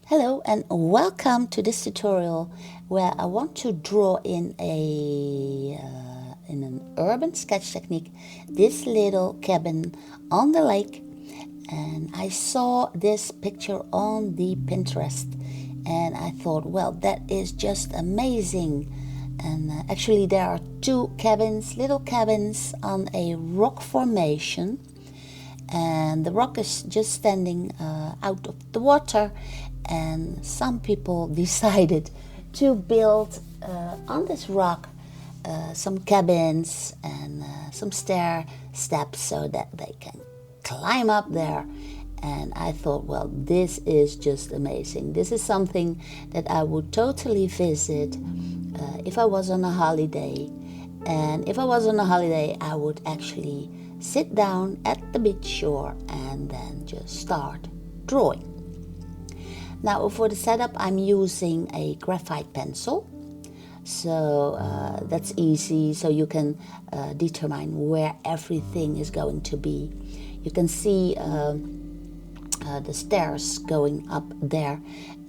Hello and welcome to this tutorial where I want to draw in an urban sketch technique this little cabin on the lake. And I saw this picture on the Pinterest and I thought, well, that is just amazing. And actually there are two cabins, little cabins on a rock formation, and the rock is just standing out of the water, and some people decided to build on this rock some cabins and some stair steps so that they can climb up there. And I thought, well, this is just amazing. This is something that I would totally visit if I was on a holiday. And if I was on a holiday, I would actually sit down at the beach shore and then just start drawing. Now for the setup, I'm using a graphite pencil. So that's easy, so you can determine where everything is going to be. You can see the stairs going up there,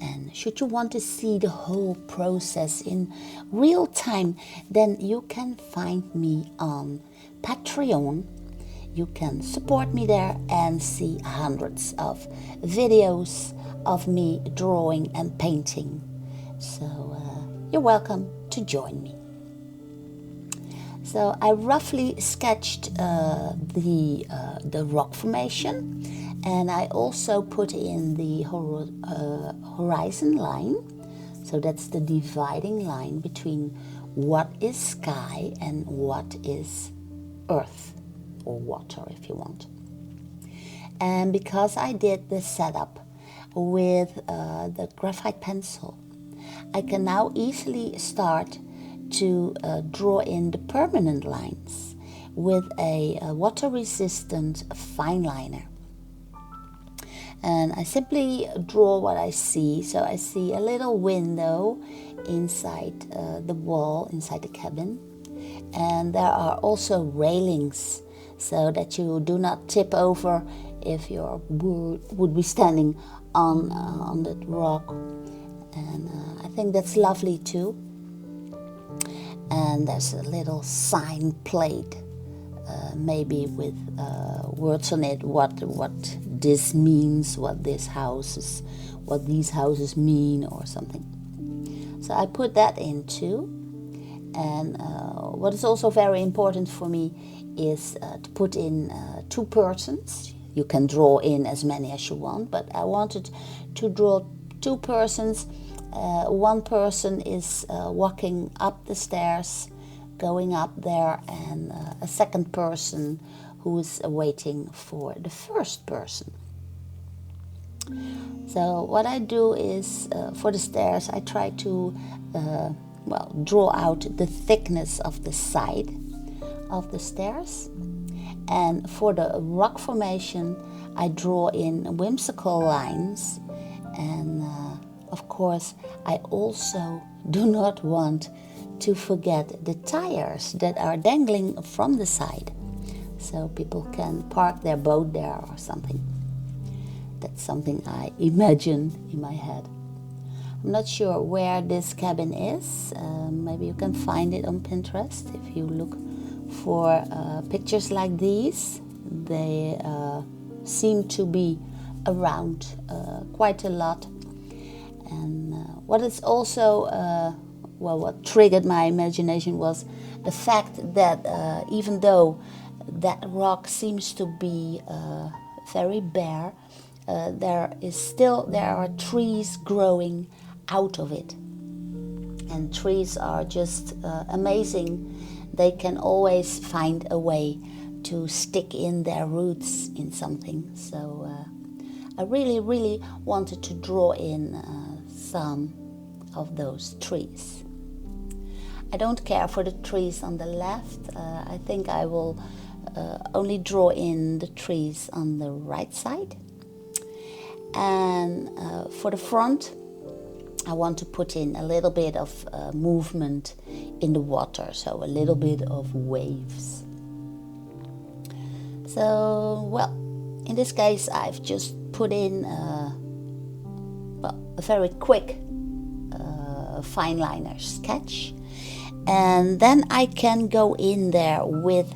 and should you want to see the whole process in real time, then you can find me on Patreon. You can support me there and see hundreds of videos of me drawing and painting. So you're welcome to join me. So I roughly sketched the rock formation, and I also put in the horizon line. So that's the dividing line between what is sky and what is earth or water, if you want. And because I did the setup with the graphite pencil, I can now easily start to draw in the permanent lines with a water-resistant fine liner. And I simply draw what I see. So I see a little window inside the wall, inside the cabin. And there are also railings so that you do not tip over if you would be standing on that rock. And I think that's lovely too. And there's a little sign plate, maybe with words on it, what this means, what these houses mean, or something. So I put that in too. And what is also very important for me is to put in two persons. You can draw in as many as you want, but I wanted to draw two persons. One person is walking up the stairs, going up there, and a second person who is waiting for the first person. So what I do is, for the stairs, I try to draw out the thickness of the side of the stairs. And for the rock formation, I draw in whimsical lines. And of course, I also do not want to forget the tires that are dangling from the side, so people can park their boat there or something. That's something I imagine in my head. I'm not sure where this cabin is. Maybe you can find it on Pinterest if you look for pictures like these. They seem to be around quite a lot. And what is also, what triggered my imagination was the fact that even though that rock seems to be very bare, there are trees growing out of it. And trees are just amazing. They can always find a way to stick in their roots in something. So I really, really wanted to draw in some of those trees. I don't care for the trees on the left. I think I will only draw in the trees on the right side. And for the front, I want to put in a little bit of movement in the water, so a little bit of waves. So, well, in this case, I've just put in a very quick fine liner sketch, and then I can go in there with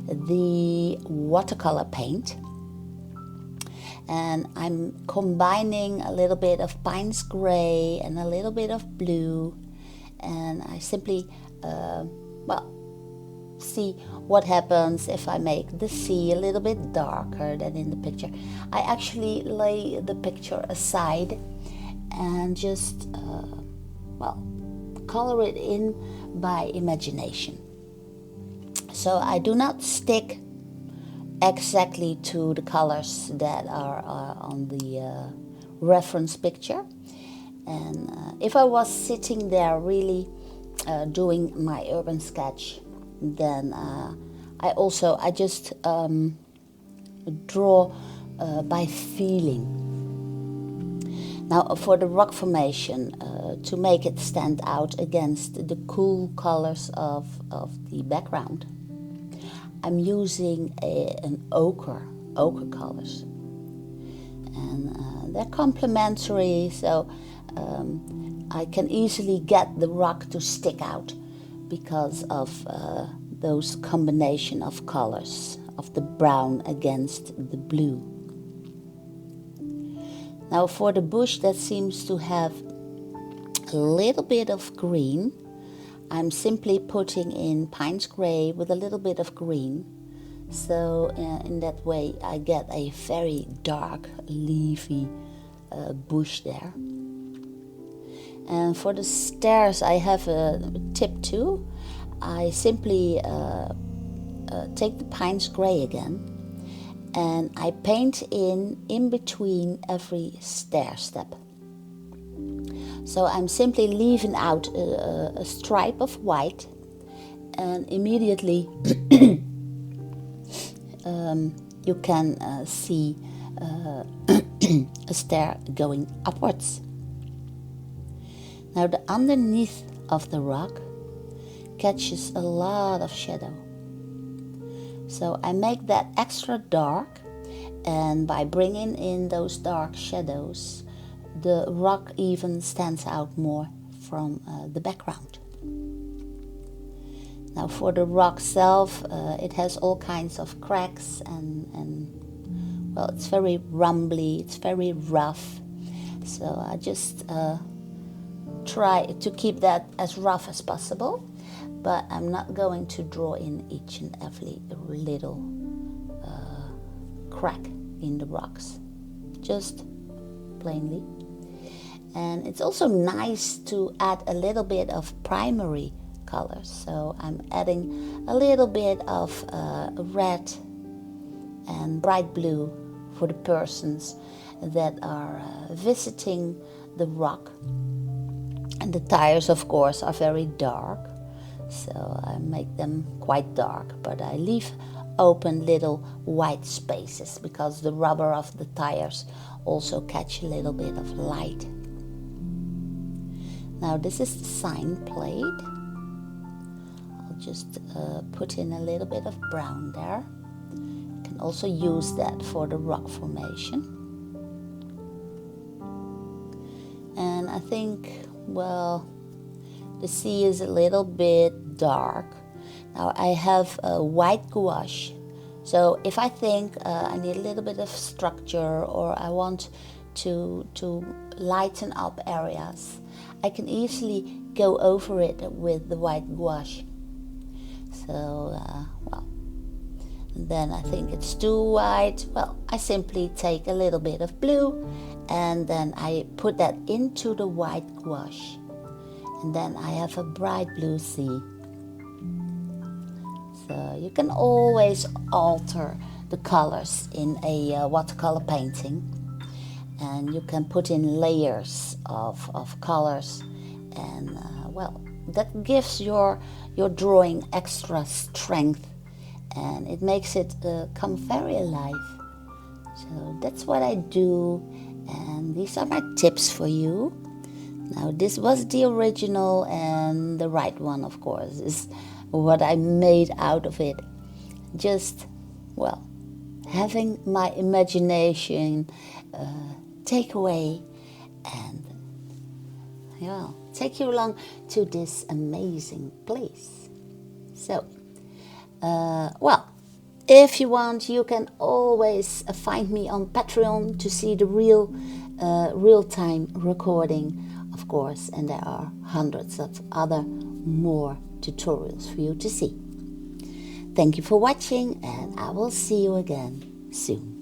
the watercolor paint, and I'm combining a little bit of Pines gray and a little bit of blue, and I simply see what happens if I make the sea a little bit darker than in the picture. I actually lay the picture aside and just color it in by imagination. So I do not stick exactly to the colors that are on the reference picture. And if I was sitting there really doing my urban sketch, then I just draw by feeling. Now for the rock formation, to make it stand out against the cool colors of the background, I'm using an ochre colors, and they're complementary, so I can easily get the rock to stick out because of those combination of colors of the brown against the blue. Now for the bush that seems to have a little bit of green, I'm simply putting in Pines gray with a little bit of green. So in that way I get a very dark leafy bush there. And for the stairs I have a tip too. I simply take the Pines gray again, and I paint in between every stair step. So I'm simply leaving out a stripe of white, and immediately you can see a stair going upwards. Now the underneath of the rock catches a lot of shadow. So I make that extra dark, and by bringing in those dark shadows, the rock even stands out more from the background. Now for the rock itself, it has all kinds of cracks and well, it's very rumbly, it's very rough. So I just try to keep that as rough as possible, but I'm not going to draw in each and every little crack in the rocks, just plainly. And it's also nice to add a little bit of primary colors, so I'm adding a little bit of red and bright blue for the persons that are visiting the rock. And the tires, of course, are very dark, so I make them quite dark, but I leave open little white spaces because the rubber of the tires also catch a little bit of light. Now this is the sign plate. I'll just put in a little bit of brown there. You can also use that for the rock formation. And I think, well, the sea is a little bit dark. Now I have a white gouache. So if I think I need a little bit of structure, or I want to lighten up areas, I can easily go over it with the white gouache. So, well, then I think it's too white. Well, I simply take a little bit of blue and then I put that into the white gouache. And then I have a bright blue sea. So you can always alter the colors in a watercolor painting. And you can put in layers of colors, and well, that gives your drawing extra strength, and it makes it come very alive. So that's what I do, and these are my tips for you. Now this was the original, and the right one, of course, is what I made out of it. Just, well, having my imagination take away and take you along to this amazing place. So, if you want, you can always find me on Patreon to see the real-time recording, of course, and there are hundreds of other more tutorials for you to see. Thank you for watching, and I will see you again soon.